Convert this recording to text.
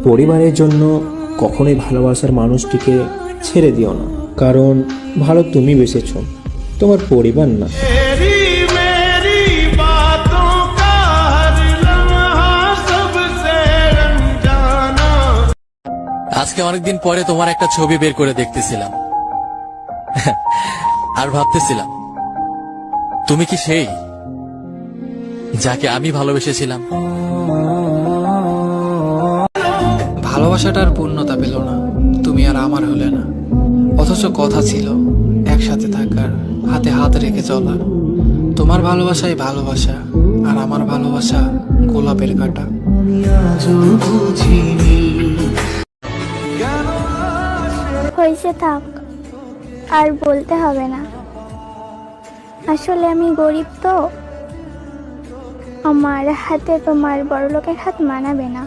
পরিবারের জন্য কখনোই ভালোবাসার মানুষটিকে ছেড়ে দিও না, কারণ ভালো তুমি বেসেছো, তোমার পরিবার না। আজকে অনেকদিন পরে তোমার একটা ছবি বের করে দেখতেছিলাম আর ভাবতেছিলাম তুমি কি সেই যাকে আমি ভালোবেসেছিলাম। ভালোবাসাটার পূর্ণতা পেল না, তুমি আর আমার হলে না, অথচ কথা ছিল একসাথে থাকার, হাতে হাত রেখে চলা। তোমার ভালোবাসাই ভালোবাসা, আর আমার ভালোবাসা গোলাপের কাঁটা। হয়েছে, থাক, আর বলতে হবে না। আসলে আমি গরিব তো, আমার হাতে তোমার বড়লোকের হাত মানাবে না।